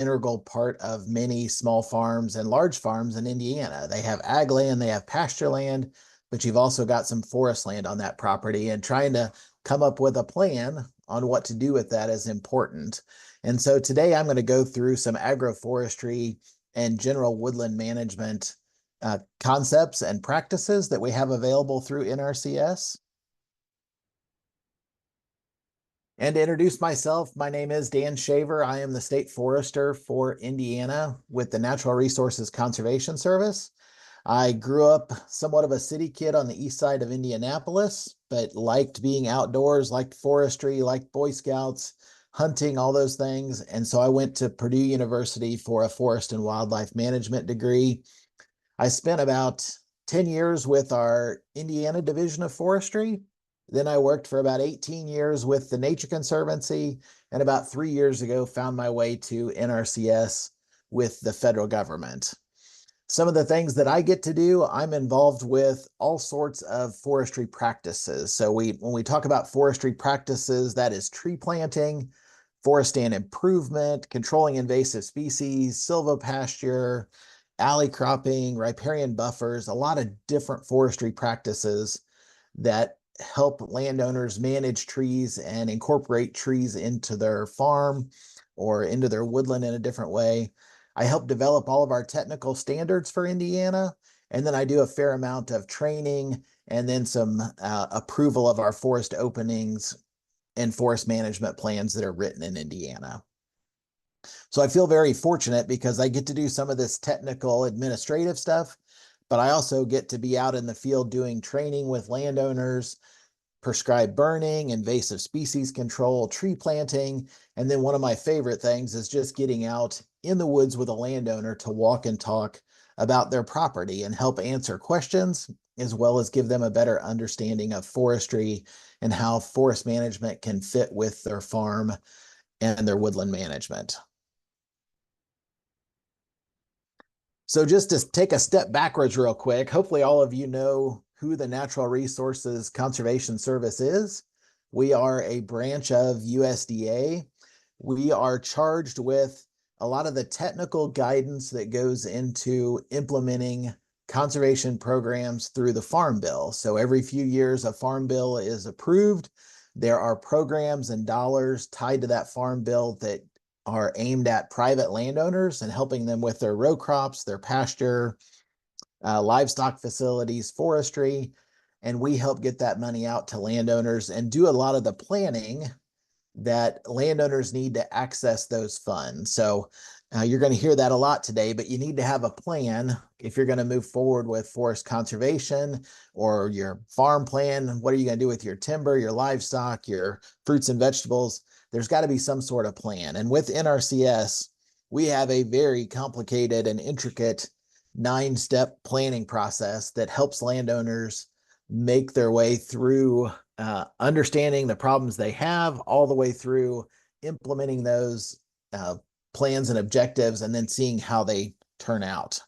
integral part of many small farms and large farms in Indiana. They have ag land, they have pasture land, but you've also got some forest land on that property, and trying to come up with a plan on what to do with that is important. And so today I'm going to go through some agroforestry and general woodland management concepts and practices that we have available through NRCS. And to introduce myself, my name is Dan Shaver. I am the state forester for Indiana with the Natural Resources Conservation Service. I grew up somewhat of a city kid on the east side of Indianapolis, but liked being outdoors, liked forestry, liked Boy Scouts, hunting, all those things. And so I went to Purdue University for a forest and wildlife management degree. I spent about 10 years with our Indiana Division of Forestry. Then I worked for about 18 years with the Nature Conservancy, and about 3 years ago found my way to NRCS with the federal government. Some of the things that I get to do, I'm involved with all sorts of forestry practices. So when we talk about forestry practices, that is tree planting, forest stand improvement, controlling invasive species, silvopasture, alley cropping, riparian buffers, a lot of different forestry practices that help landowners manage trees and incorporate trees into their farm or into their woodland in a different way. I help develop all of our technical standards for Indiana, and then I do a fair amount of training and then some approval of our forest openings and forest management plans that are written in Indiana. So I feel very fortunate because I get to do some of this technical administrative stuff, but I also get to be out in the field doing training with landowners, prescribed burning, invasive species control, tree planting. And then one of my favorite things is just getting out in the woods with a landowner to walk and talk about their property and help answer questions, as well as give them a better understanding of forestry and how forest management can fit with their farm and their woodland management. So just to take a step backwards real quick, hopefully all of you know who the Natural Resources Conservation Service is. We are a branch of USDA. We are charged with a lot of the technical guidance that goes into implementing conservation programs through the Farm Bill. So every few years, a Farm Bill is approved. There are programs and dollars tied to that Farm Bill that are aimed at private landowners and helping them with their row crops, their pasture, livestock facilities, forestry, and we help get that money out to landowners and do a lot of the planning that landowners need to access those funds. So you're going to hear that a lot today, but you need to have a plan if you're going to move forward with forest conservation or your farm plan. What are you going to do with your timber, your livestock, your fruits and vegetables? There's got to be some sort of plan. And with NRCS, we have a very complicated and intricate 9-step planning process that helps landowners make their way through understanding the problems they have, all the way through implementing those plans and objectives, and then seeing how they turn out.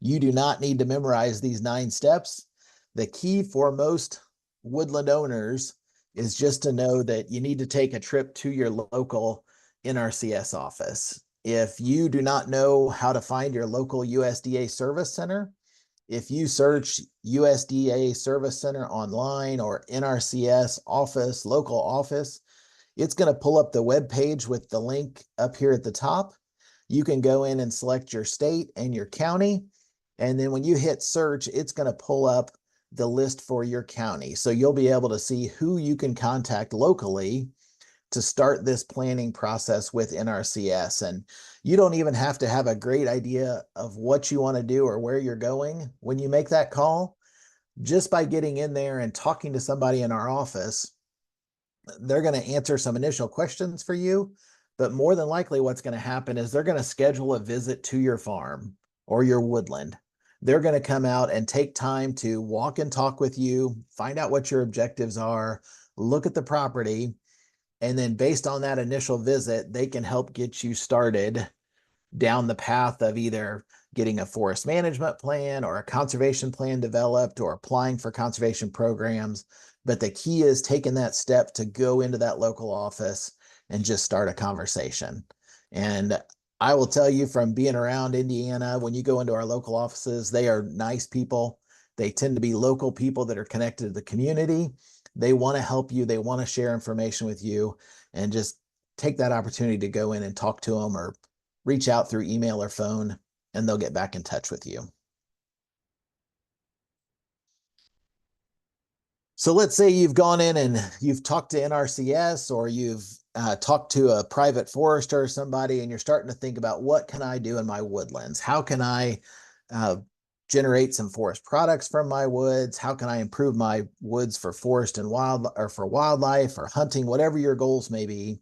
You do not need to memorize these 9 steps. The key for most woodland owners is just to know that you need to take a trip to your local NRCS office. If you do not know how to find your local USDA service center, if you search USDA service center online or NRCS office, local office, it's going to pull up the web page with the link up here at the top. You can go in and select your state and your county. And then when you hit search, it's going to pull up the list for your county. So you'll be able to see who you can contact locally to start this planning process with NRCS. And you don't even have to have a great idea of what you want to do or where you're going when you make that call. Just by getting in there and talking to somebody in our office, they're going to answer some initial questions for you, but more than likely what's going to happen is they're going to schedule a visit to your farm or your woodland. They're going to come out and take time to walk and talk with you, find out what your objectives are, look at the property, and then based on that initial visit, they can help get you started down the path of either getting a forest management plan or a conservation plan developed or applying for conservation programs. But the key is taking that step to go into that local office and just start a conversation. And I will tell you from being around Indiana, when you go into our local offices, they are nice people. They tend to be local people that are connected to the community. They want to help you, they want to share information with you, and just take that opportunity to go in and talk to them or reach out through email or phone, and they'll get back in touch with you. So let's say you've gone in and you've talked to NRCS, or you've talked to a private forester or somebody, and you're starting to think about, what can I do in my woodlands? How can I uh, generate some forest products from my woods? How can I improve my woods for forest and wild, or for wildlife or hunting, whatever your goals may be?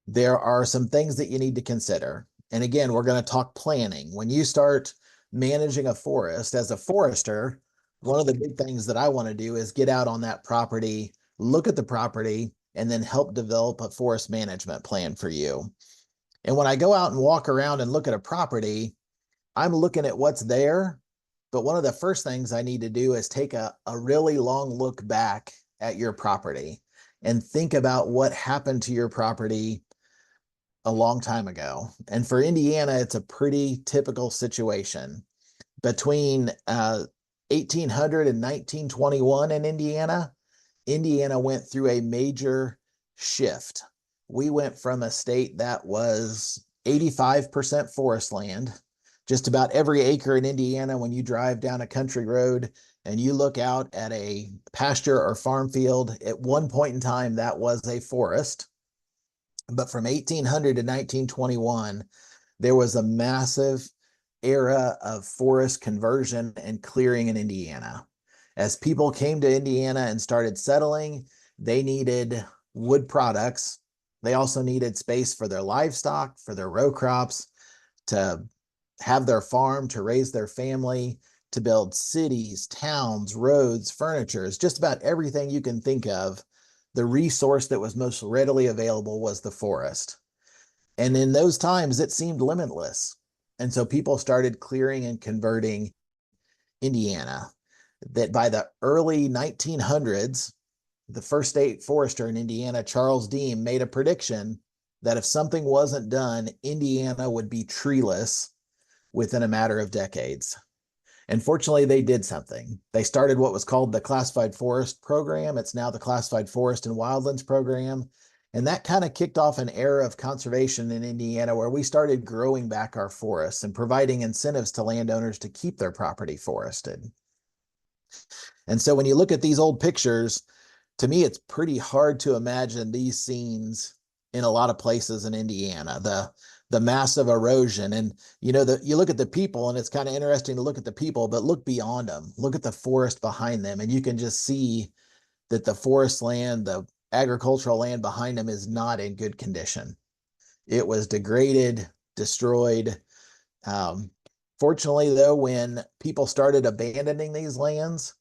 There are some things that you need to consider. And again, we're going to talk planning. When you start managing a forest as a forester, one of the big things that I want to do is get out on that property, look at the property, and then help develop a forest management plan for you. And when I go out and walk around and look at a property, I'm looking at what's there. But one of the first things I need to do is take a really long look back at your property and think about what happened to your property a long time ago. And for Indiana, it's a pretty typical situation. Between 1800 and 1921 in Indiana, Indiana went through a major shift. We went from a state that was 85% forest land. Just about every acre in Indiana, when you drive down a country road and you look out at a pasture or farm field, at one point in time, that was a forest. But from 1800 to 1921, there was a massive era of forest conversion and clearing in Indiana. As people came to Indiana and started settling, they needed wood products. They also needed space for their livestock, for their row crops, to have their farm, to raise their family, to build cities, towns, roads, furniture, just about everything you can think of. The resource that was most readily available was the forest. And in those times, it seemed limitless. And so people started clearing and converting Indiana. That by the early 1900s, the first state forester in Indiana, Charles Deem, made a prediction that if something wasn't done, Indiana would be treeless within a matter of decades. And fortunately, they did something. They started what was called the Classified Forest Program. It's now the Classified Forest and Wildlands Program. And that kind of kicked off an era of conservation in Indiana, where we started growing back our forests and providing incentives to landowners to keep their property forested. And so when you look at these old pictures, to me, it's pretty hard to imagine these scenes in a lot of places in Indiana. The massive erosion, and you look at the people, and it's kind of interesting to look at the people, but look beyond them, look at the forest behind them, and you can just see that the forest land, the agricultural land behind them, is not in good condition. It was degraded, destroyed. um, Fortunately, though, when people started abandoning these lands,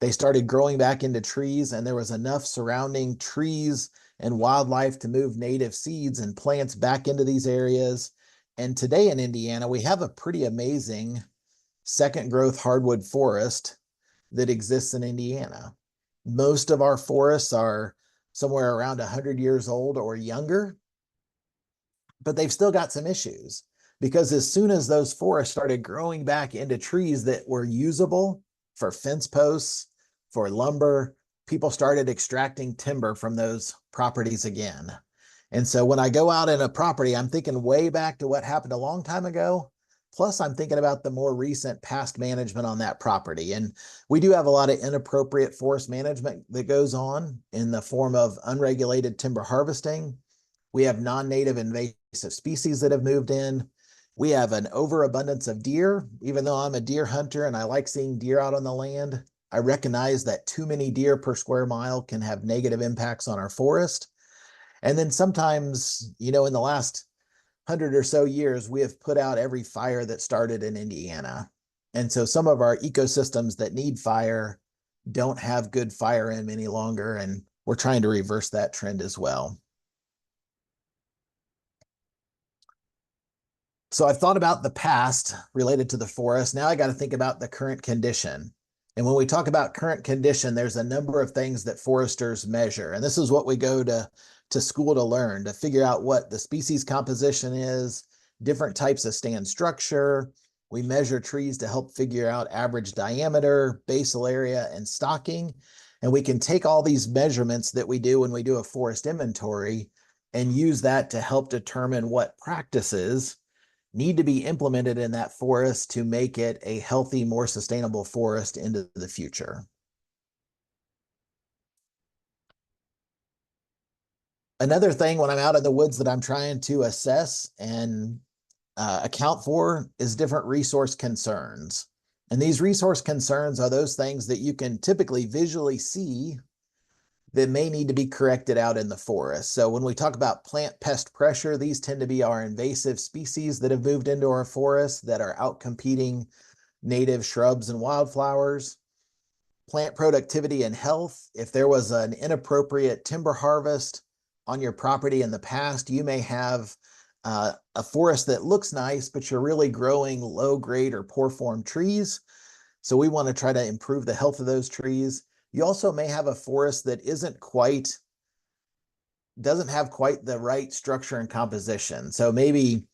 they started growing back into trees, and there was enough surrounding trees and wildlife to move native seeds and plants back into these areas. And today in Indiana, we have a pretty amazing second growth hardwood forest that exists in Indiana. Most of our forests are somewhere around 100 years old or younger, but they've still got some issues, because as soon as those forests started growing back into trees that were usable for fence posts, for lumber, people started extracting timber from those properties again. And so when I go out in a property, I'm thinking way back to what happened a long time ago. Plus, I'm thinking about the more recent past management on that property. And we do have a lot of inappropriate forest management that goes on in the form of unregulated timber harvesting. We have non-native invasive species that have moved in. We have an overabundance of deer. Even though I'm a deer hunter and I like seeing deer out on the land, I recognize that too many deer per square mile can have negative impacts on our forest. And then sometimes, in the last 100 or so years, we have put out every fire that started in Indiana. And so some of our ecosystems that need fire don't have good fire in them any longer. And we're trying to reverse that trend as well. So I've thought about the past related to the forest. Now I got to think about the current condition. And when we talk about current condition, there's a number of things that foresters measure. And this is what we go to to school to learn, to figure out what the species composition is, different types of stand structure. We measure trees to help figure out average diameter, basal area, and stocking. And we can take all these measurements that we do when we do a forest inventory and use that to help determine what practices need to be implemented in that forest to make it a healthy, more sustainable forest into the future. Another thing when I'm out in the woods that I'm trying to assess and account for is different resource concerns. And these resource concerns are those things that you can typically visually see that may need to be corrected out in the forest. So when we talk about plant pest pressure, these tend to be our invasive species that have moved into our forests that are outcompeting native shrubs and wildflowers. Plant productivity and health. If there was an inappropriate timber harvest on your property in the past, you may have a forest that looks nice, but you're really growing low grade or poor form trees. So we want to try to improve the health of those trees. You also may have a forest that doesn't have quite the right structure and composition. So maybe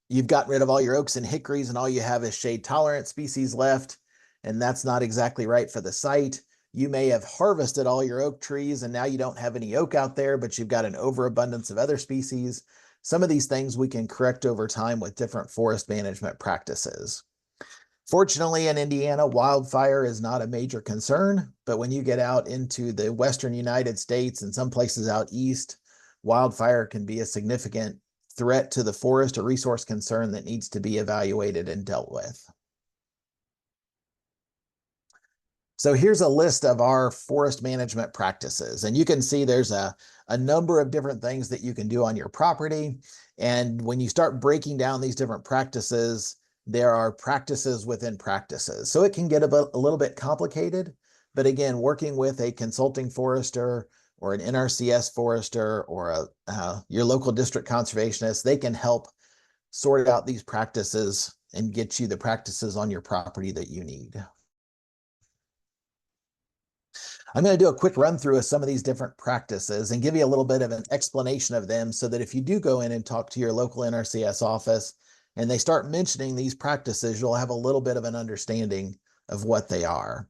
you've gotten rid of all your oaks and hickories and all you have is shade tolerant species left, and that's not exactly right for the site. You may have harvested all your oak trees and now you don't have any oak out there, but you've got an overabundance of other species. Some of these things we can correct over time with different forest management practices. Fortunately, in Indiana, wildfire is not a major concern, but when you get out into the Western United States and some places out east, wildfire can be a significant threat to the forest, a resource concern that needs to be evaluated and dealt with. So here's a list of our forest management practices. And you can see there's a number of different things that you can do on your property. And when you start breaking down these different practices, there are practices within practices. So it can get a little bit complicated. But again, working with a consulting forester or an NRCS forester or your local district conservationist, they can help sort out these practices and get you the practices on your property that you need. I'm going to do a quick run through of some of these different practices and give you a little bit of an explanation of them so that if you do go in and talk to your local NRCS office and they start mentioning these practices, you'll have a little bit of an understanding of what they are.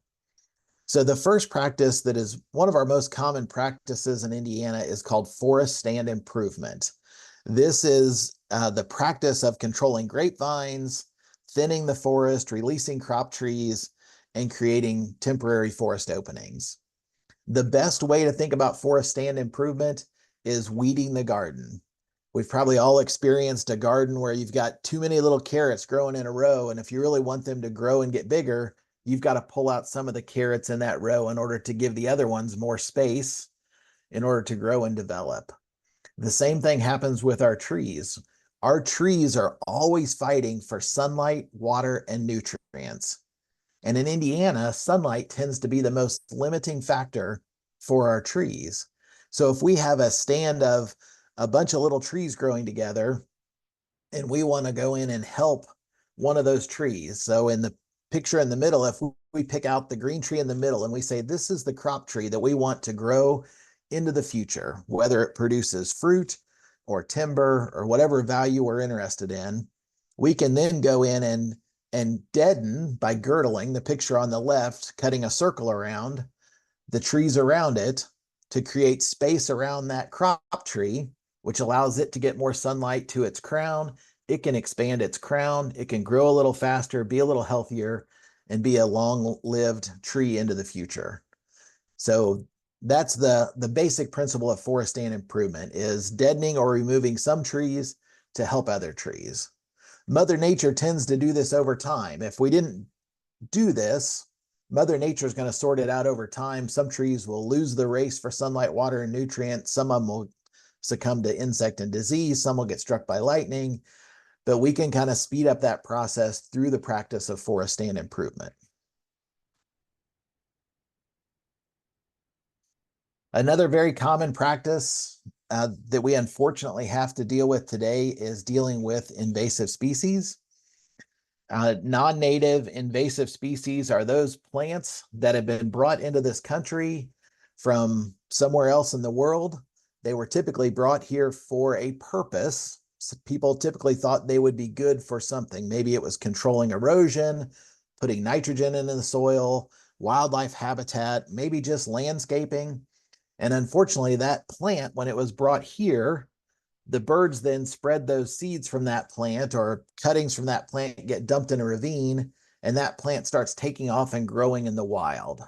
So the first practice that is one of our most common practices in Indiana is called forest stand improvement. This is the practice of controlling grapevines, thinning the forest, releasing crop trees, and creating temporary forest openings. The best way to think about forest stand improvement is weeding the garden. We've probably all experienced a garden where you've got too many little carrots growing in a row, and if you really want them to grow and get bigger, you've got to pull out some of the carrots in that row in order to give the other ones more space in order to grow and develop. The same thing happens with our trees. Our trees are always fighting for sunlight, water, and nutrients. And in Indiana, sunlight tends to be the most limiting factor for our trees. So if we have a stand of a bunch of little trees growing together and we want to go in and help one of those trees. So in the picture in the middle, if we pick out the green tree in the middle and we say, this is the crop tree that we want to grow into the future, whether it produces fruit or timber or whatever value we're interested in, we can then go in and deaden by girdling the picture on the left, cutting a circle around the trees around it to create space around that crop tree, which allows it to get more sunlight to its crown. It can expand its crown. It can grow a little faster, be a little healthier, and be a long-lived tree into the future. So that's the basic principle of forest stand improvement, is deadening or removing some trees to help other trees. Mother Nature tends to do this over time. If we didn't do this, Mother Nature is going to sort it out over time. Some trees will lose the race for sunlight, water, and nutrients. Some of them will succumb to insect and disease. Some will get struck by lightning. But we can kind of speed up that process through the practice of forest stand improvement. Another very common practice that we unfortunately have to deal with today is dealing with invasive species. Non-native invasive species are those plants that have been brought into this country from somewhere else in the world They were typically brought here for a purpose. So people typically thought they would be good for something. Maybe it was controlling erosion, putting nitrogen into the soil, wildlife habitat, maybe just landscaping. And unfortunately, that plant, when it was brought here, the birds then spread those seeds from that plant, or cuttings from that plant get dumped in a ravine, and that plant starts taking off and growing in the wild.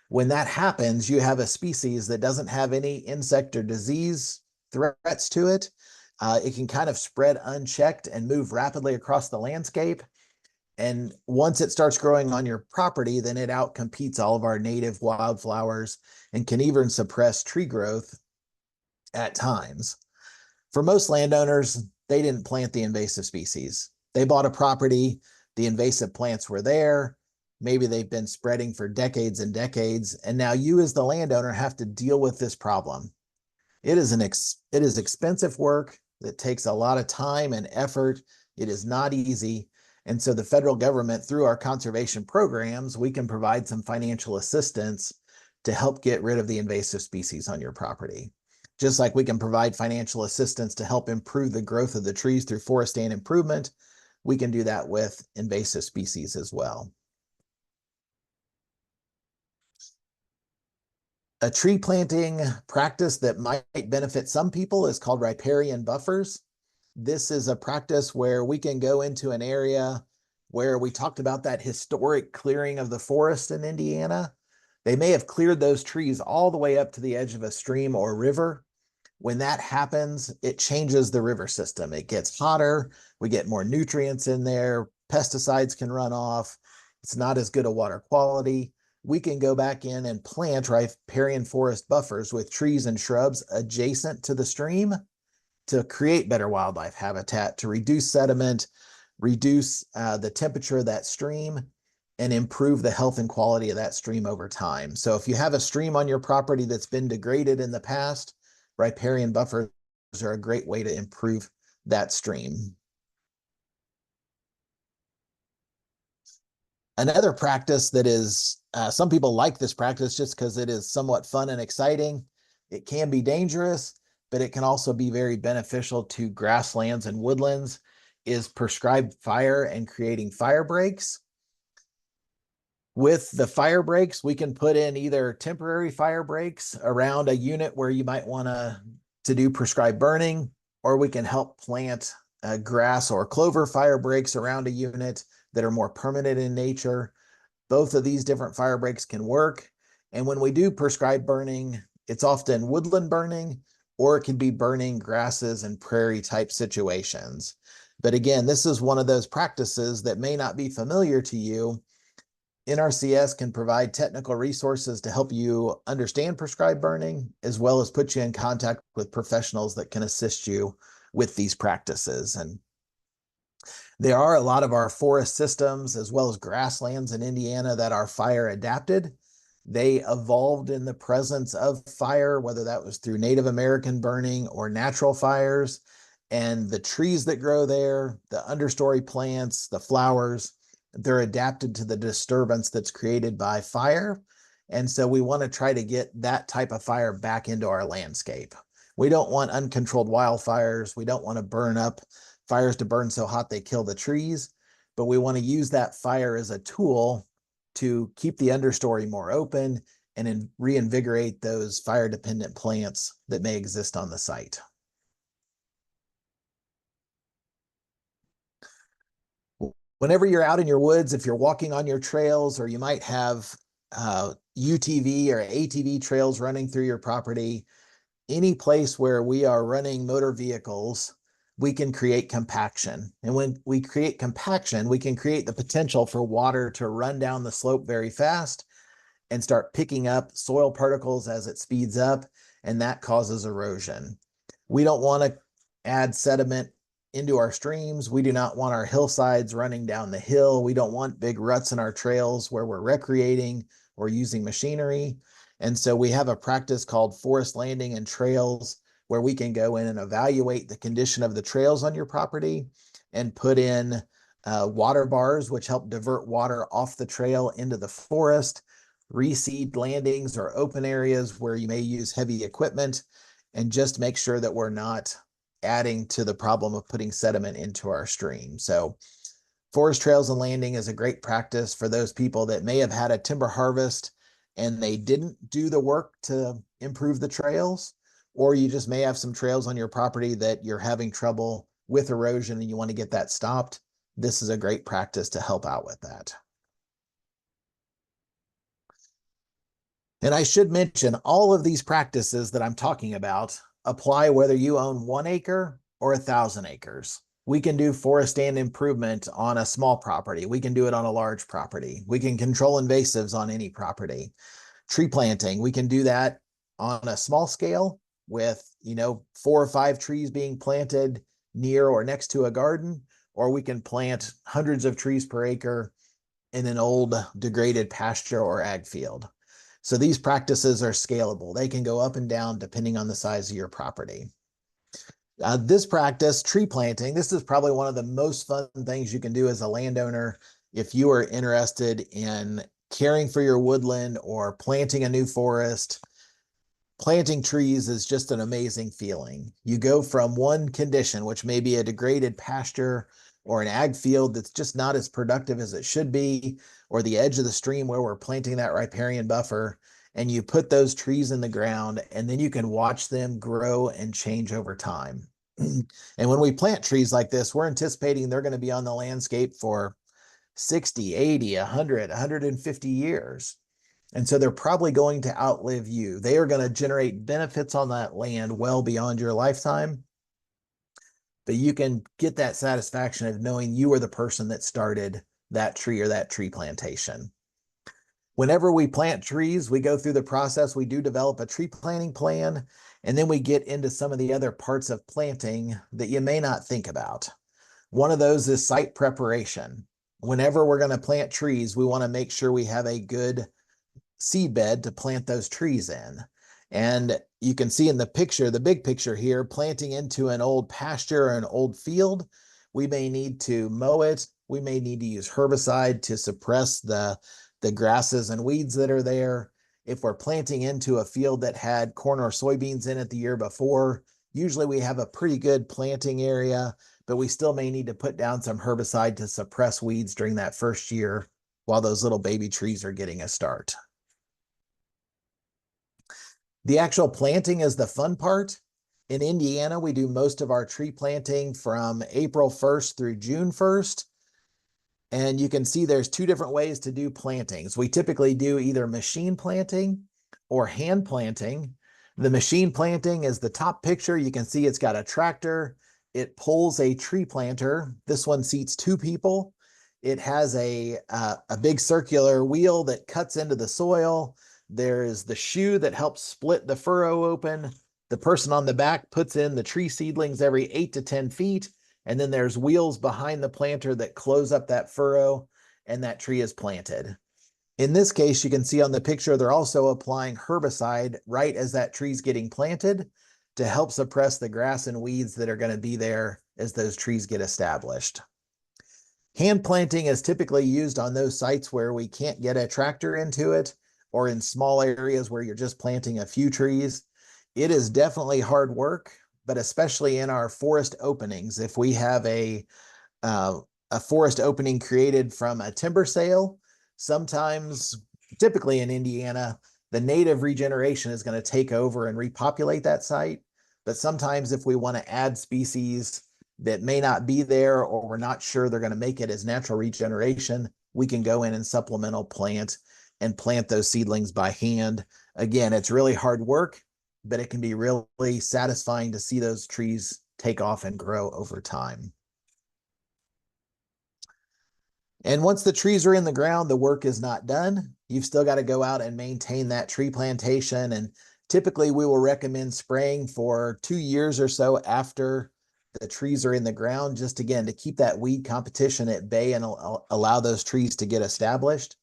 When that happens, you have a species that doesn't have any insect or disease threats to it. It can kind of spread unchecked and move rapidly across the landscape. And once it starts growing on your property, then it outcompetes all of our native wildflowers and can even suppress tree growth at times. For most landowners, they didn't plant the invasive species. They bought a property, the invasive plants were there. Maybe they've been spreading for decades and decades. And now you as the landowner have to deal with this problem. It is expensive work that takes a lot of time and effort. It is not easy. And so the federal government, through our conservation programs, we can provide some financial assistance to help get rid of the invasive species on your property. Just like we can provide financial assistance to help improve the growth of the trees through forest stand improvement, we can do that with invasive species as well. A tree planting practice that might benefit some people is called riparian buffers. This is a practice where we can go into an area where we talked about that historic clearing of the forest in Indiana. They may have cleared those trees all the way up to the edge of a stream or river. When that happens, it changes the river system. It gets hotter, we get more nutrients in there, pesticides can run off, it's not as good a water quality. We can go back in and plant riparian forest buffers with trees and shrubs adjacent to the stream to create better wildlife habitat, to reduce sediment, reduce the temperature of that stream, and improve the health and quality of that stream over time. So if you have a stream on your property that's been degraded in the past, riparian buffers are a great way to improve that stream. Another practice that is, some people like this practice just because it is somewhat fun and exciting. It can be dangerous, but it can also be very beneficial to grasslands and woodlands, is prescribed fire and creating fire breaks. With the fire breaks, we can put in either temporary fire breaks around a unit where you might want to do prescribed burning, or we can help plant grass or clover fire breaks around a unit that are more permanent in nature. Both of these different fire breaks can work. And when we do prescribed burning, it's often woodland burning, or it can be burning grasses and prairie type situations. But again, this is one of those practices that may not be familiar to you. NRCS can provide technical resources to help you understand prescribed burning, as well as put you in contact with professionals that can assist you with these practices. And there are a lot of our forest systems, as well as grasslands in Indiana, that are fire adapted. They evolved in the presence of fire, whether that was through Native American burning or natural fires. And the trees that grow there, the understory plants, the flowers, they're adapted to the disturbance that's created by fire. And so we want to try to get that type of fire back into our landscape. We don't want uncontrolled wildfires. We don't want to burn up fires to burn so hot they kill the trees, but we want to use that fire as a tool to keep the understory more open and reinvigorate those fire dependent plants that may exist on the site. Whenever you're out in your woods, if you're walking on your trails, or you might have UTV or ATV trails running through your property, any place where we are running motor vehicles, we can create compaction. And when we create compaction, we can create the potential for water to run down the slope very fast and start picking up soil particles as it speeds up, and that causes erosion. We don't want to add sediment into our streams. We do not want our hillsides running down the hill. We don't want big ruts in our trails where we're recreating or using machinery. And so we have a practice called forest landing and trails, where we can go in and evaluate the condition of the trails on your property and put in water bars, which help divert water off the trail into the forest, reseed landings or open areas where you may use heavy equipment, and just make sure that we're not adding to the problem of putting sediment into our stream. So forest trails and landing is a great practice for those people that may have had a timber harvest and they didn't do the work to improve the trails, or you just may have some trails on your property that you're having trouble with erosion and you want to get that stopped. This is a great practice to help out with that. And I should mention all of these practices that I'm talking about apply whether you own 1 acre or 1,000 acres. We can do forest stand improvement on a small property. We can do it on a large property. We can control invasives on any property. Tree planting, we can do that on a small scale with, 4 or 5 trees being planted near or next to a garden, or we can plant hundreds of trees per acre in an old degraded pasture or ag field. So these practices are scalable. They can go up and down depending on the size of your property. This practice, tree planting, this is probably one of the most fun things you can do as a landowner if you are interested in caring for your woodland or planting a new forest. Planting trees is just an amazing feeling. You go from one condition, which may be a degraded pasture or an ag field that's just not as productive as it should be, or the edge of the stream where we're planting that riparian buffer, and you put those trees in the ground, and then you can watch them grow and change over time. And when we plant trees like this, we're anticipating they're going to be on the landscape for 60, 80, 100, 150 years. And so they're probably going to outlive you. They are going to generate benefits on that land well beyond your lifetime. But you can get that satisfaction of knowing you were the person that started that tree or that tree plantation. Whenever we plant trees, we go through the process. We do develop a tree planting plan, and then we get into some of the other parts of planting that you may not think about. One of those is site preparation. Whenever we're going to plant trees, we want to make sure we have a good seed bed to plant those trees in. And you can see in the picture, the big picture here, planting into an old pasture or an old field, we may need to mow it. We may need to use herbicide to suppress the grasses and weeds that are there. If we're planting into a field that had corn or soybeans in it the year before, usually we have a pretty good planting area, but we still may need to put down some herbicide to suppress weeds during that first year while those little baby trees are getting a start. The actual planting is the fun part. In Indiana, we do most of our tree planting from April 1st through June 1st. And you can see there's 2 different ways to do plantings. We typically do either machine planting or hand planting. The machine planting is the top picture. You can see it's got a tractor. It pulls a tree planter. This one seats 2 people. It has a big circular wheel that cuts into the soil. There is the shoe that helps split the furrow open. The person on the back puts in the tree seedlings every 8 to 10 feet. And then there's wheels behind the planter that close up that furrow, and that tree is planted. In this case, you can see on the picture, they're also applying herbicide right as that tree's getting planted to help suppress the grass and weeds that are going to be there as those trees get established. Hand planting is typically used on those sites where we can't get a tractor into it, or in small areas where you're just planting a few trees. It is definitely hard work, but especially in our forest openings, if we have a forest opening created from a timber sale, sometimes, typically in Indiana, the native regeneration is going to take over and repopulate that site. But sometimes if we want to add species that may not be there, or we're not sure they're going to make it as natural regeneration, we can go in and supplemental plant and plant those seedlings by hand. Again, it's really hard work, but it can be really satisfying to see those trees take off and grow over time. And once the trees are in the ground, the work is not done. You've still got to go out and maintain that tree plantation. And typically we will recommend spraying for 2 years or so after the trees are in the ground, just again, to keep that weed competition at bay and allow those trees to get established.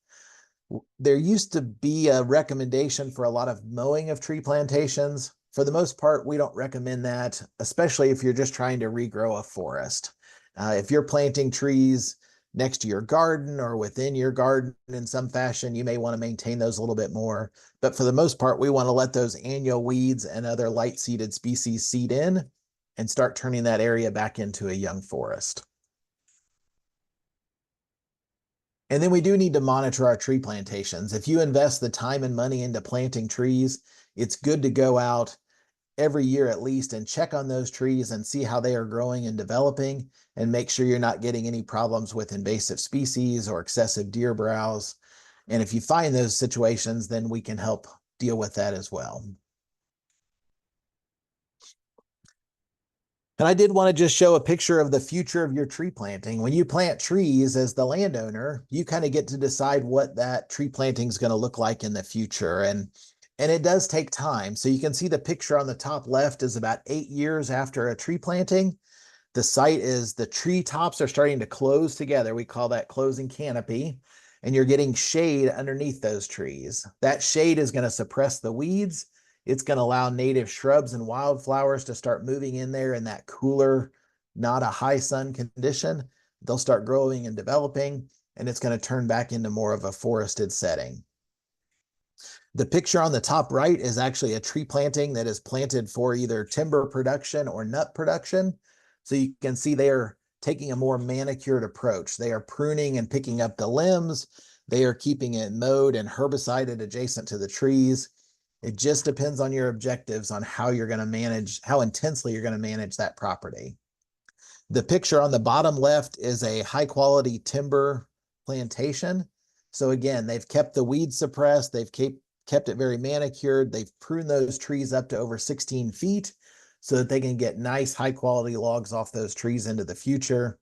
There used to be a recommendation for a lot of mowing of tree plantations. For the most part, we don't recommend that, especially if you're just trying to regrow a forest. If you're planting trees next to your garden or within your garden in some fashion, you may want to maintain those a little bit more. But for the most part, we want to let those annual weeds and other light seeded species seed in and start turning that area back into a young forest. And then we do need to monitor our tree plantations. If you invest the time and money into planting trees, it's good to go out every year at least and check on those trees and see how they are growing and developing, and make sure you're not getting any problems with invasive species or excessive deer browse. And if you find those situations, then we can help deal with that as well. And I did want to just show a picture of the future of your tree planting. When you plant trees as the landowner, you kind of get to decide what that tree planting is going to look like in the future. And it does take time. So you can see the picture on the top left is about 8 years after a tree planting. The site is, the tree tops are starting to close together. We call that closing canopy. And you're getting shade underneath those trees. That shade is going to suppress the weeds. It's going to allow native shrubs and wildflowers to start moving in there in that cooler, not a high sun condition. They'll start growing and developing, and it's going to turn back into more of a forested setting. The picture on the top right is actually a tree planting that is planted for either timber production or nut production. So you can see they are taking a more manicured approach. They are pruning and picking up the limbs. They are keeping it mowed and herbicided adjacent to the trees. It just depends on your objectives on how you're going to manage, how intensely you're going to manage that property. The picture on the bottom left is a high quality timber plantation. So again, they've kept the weeds suppressed. They've kept it very manicured. They've pruned those trees up to over 16 feet so that they can get nice high quality logs off those trees into the future.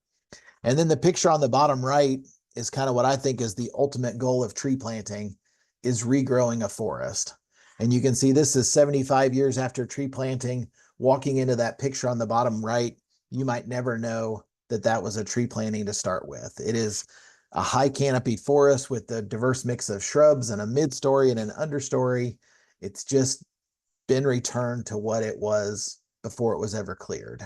And then the picture on the bottom right is kind of what I think is the ultimate goal of tree planting, is regrowing a forest. And you can see this is 75 years after tree planting. Walking into that picture on the bottom right, you might never know that that was a tree planting to start with. It is a high canopy forest with a diverse mix of shrubs and a mid-story and an understory. It's just been returned to what it was before it was ever cleared.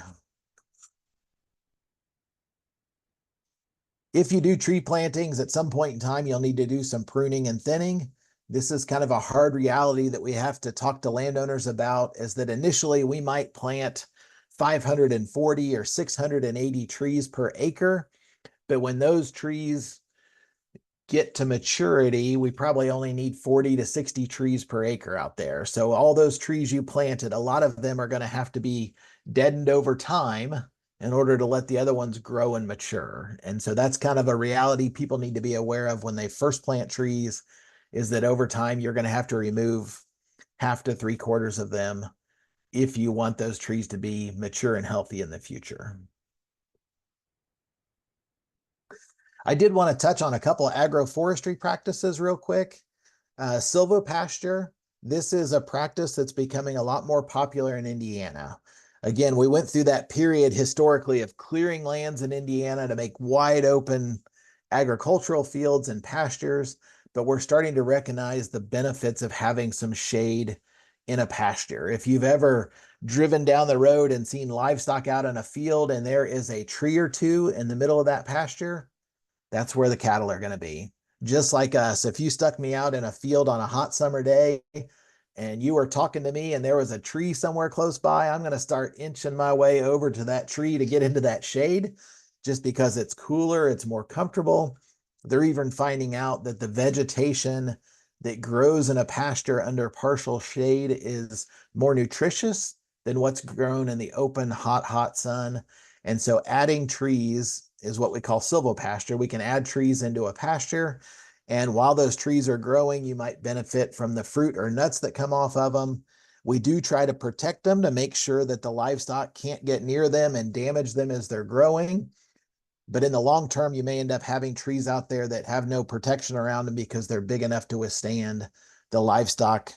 If you do tree plantings, at some point in time, you'll need to do some pruning and thinning. This is kind of a hard reality that we have to talk to landowners about, is that initially we might plant 540 or 680 trees per acre. But when those trees get to maturity, we probably only need 40 to 60 trees per acre out there. So all those trees you planted, a lot of them are going to have to be deadened over time in order to let the other ones grow and mature. And so that's kind of a reality people need to be aware of when they first plant trees, is that over time you're going to have to remove half to 3/4 of them if you want those trees to be mature and healthy in the future. I did want to touch on a couple of agroforestry practices real quick. Silvopasture, this is a practice that's becoming a lot more popular in Indiana. Again, we went through that period historically of clearing lands in Indiana to make wide open agricultural fields and pastures, but we're starting to recognize the benefits of having some shade in a pasture. If you've ever driven down the road and seen livestock out in a field and there is a tree or two in the middle of that pasture, that's where the cattle are going to be. Just like us, if you stuck me out in a field on a hot summer day and you were talking to me and there was a tree somewhere close by, I'm going to start inching my way over to that tree to get into that shade, just because it's cooler, it's more comfortable. They're even finding out that the vegetation that grows in a pasture under partial shade is more nutritious than what's grown in the open, hot sun. And so adding trees is what we call silvopasture. We can add trees into a pasture, and while those trees are growing, you might benefit from the fruit or nuts that come off of them. We do try to protect them to make sure that the livestock can't get near them and damage them as they're growing. But in the long term, you may end up having trees out there that have no protection around them because they're big enough to withstand the livestock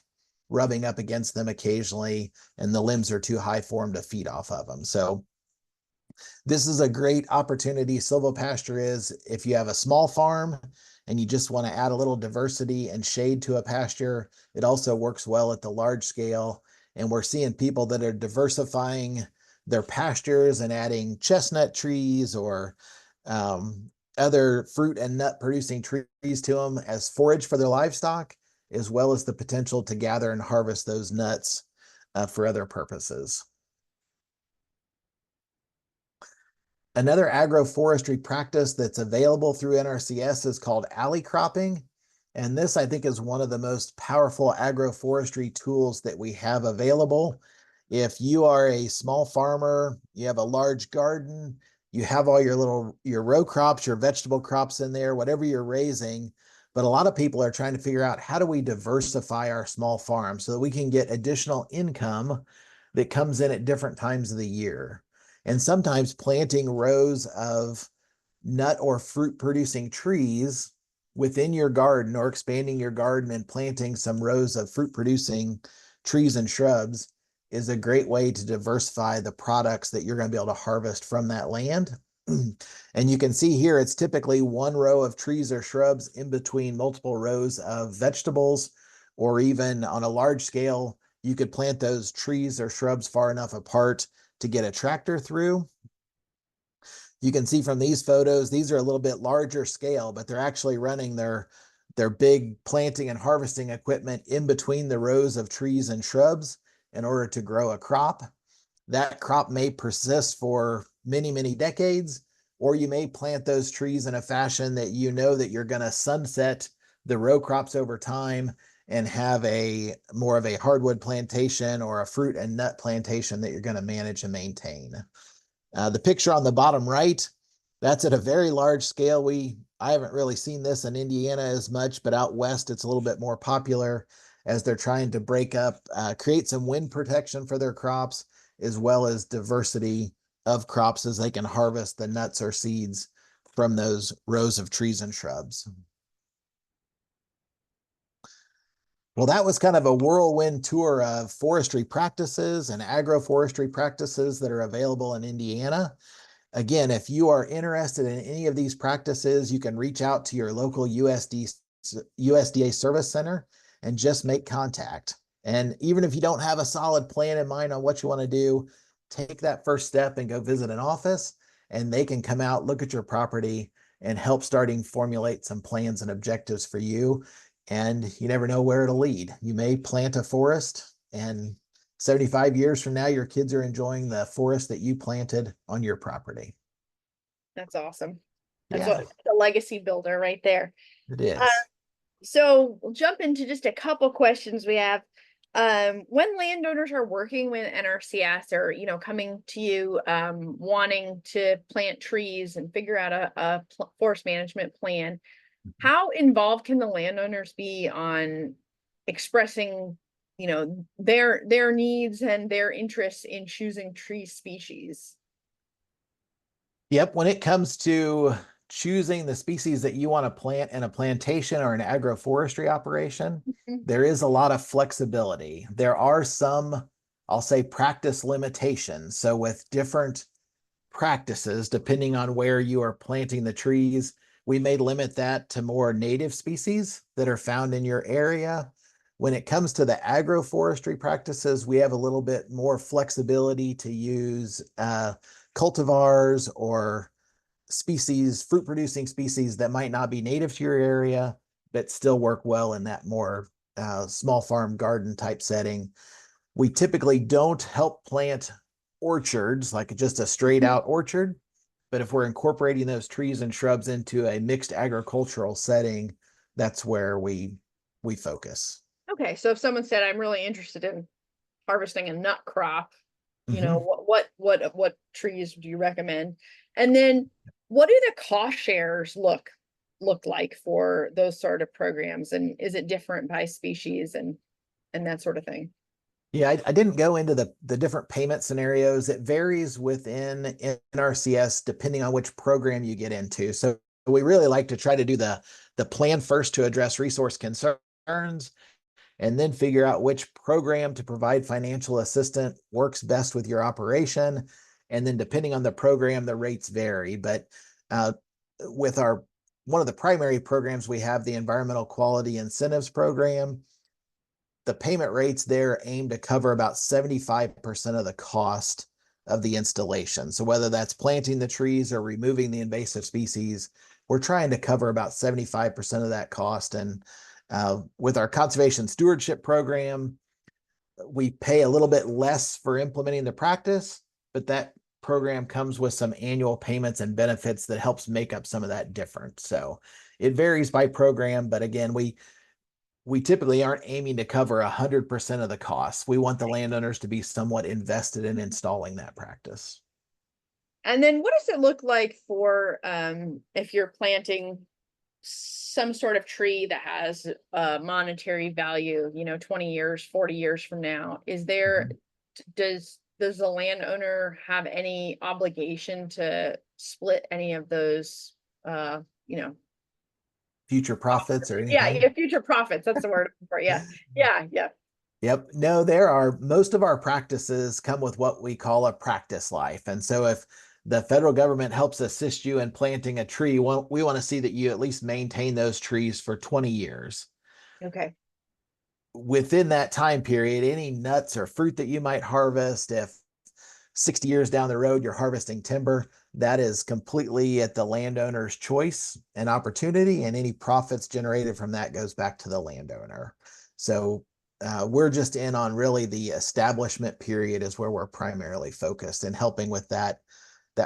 rubbing up against them occasionally, and the limbs are too high for them to feed off of them. So this is a great opportunity. Silvopasture is, if you have a small farm and you just want to add a little diversity and shade to a pasture, it also works well at the large scale. And we're seeing people that are diversifying their pastures and adding chestnut trees or other fruit and nut producing trees to them as forage for their livestock, as well as the potential to gather and harvest those nuts for other purposes. Another agroforestry practice that's available through NRCS is called alley cropping. And this, I think, is one of the most powerful agroforestry tools that we have available. If you are a small farmer, you have a large garden, you have all your row crops, your vegetable crops in there, whatever you're raising. But a lot of people are trying to figure out, how do we diversify our small farm so that we can get additional income that comes in at different times of the year? And sometimes planting rows of nut or fruit producing trees within your garden, or expanding your garden and planting some rows of fruit producing trees and shrubs, is a great way to diversify the products that you're going to be able to harvest from that land. And you can see here, it's typically one row of trees or shrubs in between multiple rows of vegetables, or even on a large scale, you could plant those trees or shrubs far enough apart to get a tractor through. You can see from these photos, these are a little bit larger scale, but they're actually running their big planting and harvesting equipment in between the rows of trees and shrubs in order to grow a crop. That crop may persist for many, many decades, or you may plant those trees in a fashion that you know that you're going to sunset the row crops over time and have a more of a hardwood plantation or a fruit and nut plantation that you're going to manage and maintain. The picture on the bottom right, that's at a very large scale. I haven't really seen this in Indiana as much, but out west it's a little bit more popular, as they're trying to create some wind protection for their crops, as well as diversity of crops as they can harvest the nuts or seeds from those rows of trees and shrubs. Well, that was kind of a whirlwind tour of forestry practices and agroforestry practices that are available in Indiana. Again, if you are interested in any of these practices, you can reach out to your local USDA service center and just make contact. And even if you don't have a solid plan in mind on what you want to do, take that first step and go visit an office, and they can come out, look at your property, and help formulate some plans and objectives for you. And you never know where it'll lead. You may plant a forest, and 75 years from now, your kids are enjoying the forest that you planted on your property. That's awesome. That's Yeah, what the legacy builder right there. it is. So we'll jump into just a couple questions we have. When landowners are working with NRCS, or coming to you wanting to plant trees and figure out a forest management plan, how involved can the landowners be on expressing their needs and their interests in choosing tree species? Yep, when it comes to choosing the species that you want to plant in a plantation or an agroforestry operation, there is a lot of flexibility. There are some, I'll say, practice limitations. So with different practices, depending on where you are planting the trees, we may limit that to more native species that are found in your area. When it comes to the agroforestry practices, we have a little bit more flexibility to use cultivars or fruit producing species that might not be native to your area, but still work well in that more small farm garden type setting. We typically don't help plant orchards, like just a straight out orchard, but if we're incorporating those trees and shrubs into a mixed agricultural setting, that's where we focus. Okay, so if someone said, I'm really interested in harvesting a nut crop, Mm-hmm. what trees do you recommend? And then what do the cost shares look like for those sort of programs? And is it different by species and that sort of thing? Yeah, I didn't go into the different payment scenarios. It varies within NRCS depending on which program you get into. So we really like to try to do the plan first to address resource concerns, and then figure out which program to provide financial assistance works best with your operation. And then depending on the program, the rates vary. But with one of the primary programs we have, the Environmental Quality Incentives Program, the payment rates there aim to cover about 75% of the cost of the installation. So whether that's planting the trees or removing the invasive species, we're trying to cover about 75% of that cost. And with our conservation stewardship program, we pay a little bit less for implementing the practice, but that program comes with some annual payments and benefits that helps make up some of that difference. So it varies by program, but again, we typically aren't aiming to cover 100% of the costs. We want the landowners to be somewhat invested in installing that practice. And then what does it look like for if you're planting some sort of tree that has a monetary value, 20 years, 40 years from now? Is there, does the landowner have any obligation to split any of those, Future profits or yeah, anything? future profits. That's the word for it. Yeah. Yeah. Yep. No, there are most of our practices come with what we call a practice life. And so if the federal government helps assist you in planting a tree, we want to see that you at least maintain those trees for 20 years. Okay. Within that time period, any nuts or fruit that you might harvest, if 60 years down the road you're harvesting timber, that is completely at the landowner's choice and opportunity, and any profits generated from that goes back to the landowner. So we're just in on really the establishment period is where we're primarily focused, and helping with that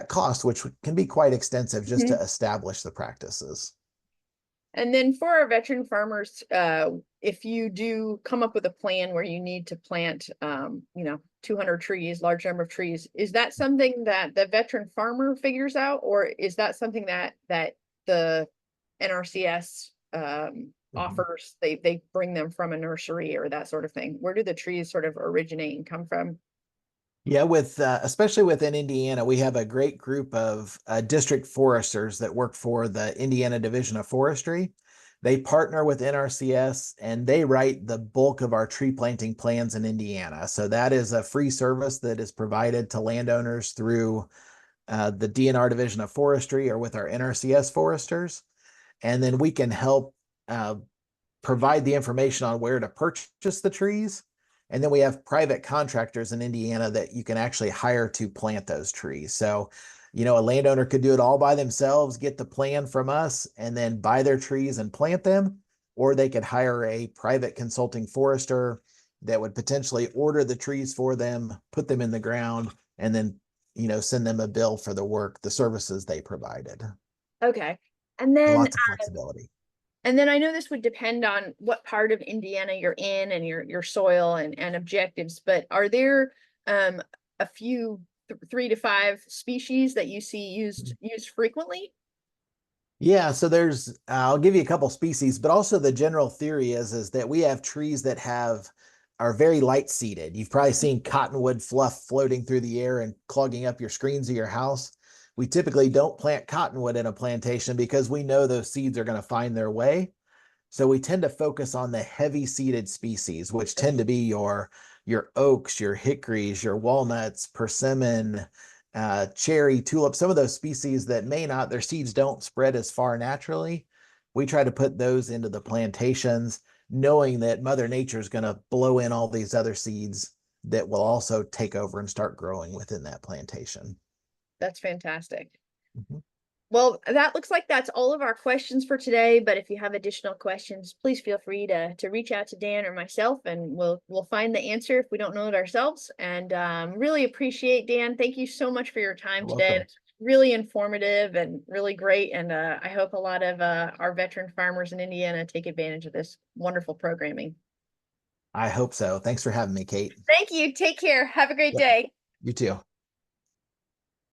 cost, which can be quite extensive just to establish the practices. And then for our veteran farmers, if you do come up with a plan where you need to plant, 200 trees, large number of trees, is that something that the veteran farmer figures out, or is that something that the NRCS offers? They bring them from a nursery or that sort of thing. Where do the trees sort of originate and come from? Yeah, with especially within Indiana, we have a great group of district foresters that work for the Indiana Division of Forestry. They partner with NRCS and they write the bulk of our tree planting plans in Indiana. So that is a free service that is provided to landowners through the DNR Division of Forestry or with our NRCS foresters. And then we can help provide the information on where to purchase the trees. And then we have private contractors in Indiana that you can actually hire to plant those trees. So, a landowner could do it all by themselves, get the plan from us, and then buy their trees and plant them. Or they could hire a private consulting forester that would potentially order the trees for them, put them in the ground, and then, send them a bill for the work, the services they provided. Okay. And then Lots of flexibility. And then I know this would depend on what part of Indiana you're in and your soil and objectives, but are there a few 3 to 5 species that you see used frequently? Yeah, so I'll give you a couple species, but also the general theory is that we have trees that are very light seeded. You've probably seen cottonwood fluff floating through the air and clogging up your screens of your house. We typically don't plant cottonwood in a plantation because we know those seeds are going to find their way. So we tend to focus on the heavy seeded species, which tend to be your oaks, your hickories, your walnuts, persimmon, cherry, tulip, some of those species that their seeds don't spread as far naturally. We try to put those into the plantations, knowing that Mother Nature is going to blow in all these other seeds that will also take over and start growing within that plantation. That's fantastic. Mm-hmm. Well, that looks like that's all of our questions for today, but if you have additional questions, please feel free to reach out to Dan or myself, and we'll find the answer if we don't know it ourselves. And really appreciate, Dan. Thank you so much for your time You're today. welcome. It's really informative and really great. And I hope a lot of our veteran farmers in Indiana take advantage of this wonderful programming. I hope so. Thanks for having me, Kate. Thank you. Take care. Have a great Yep. day. You too.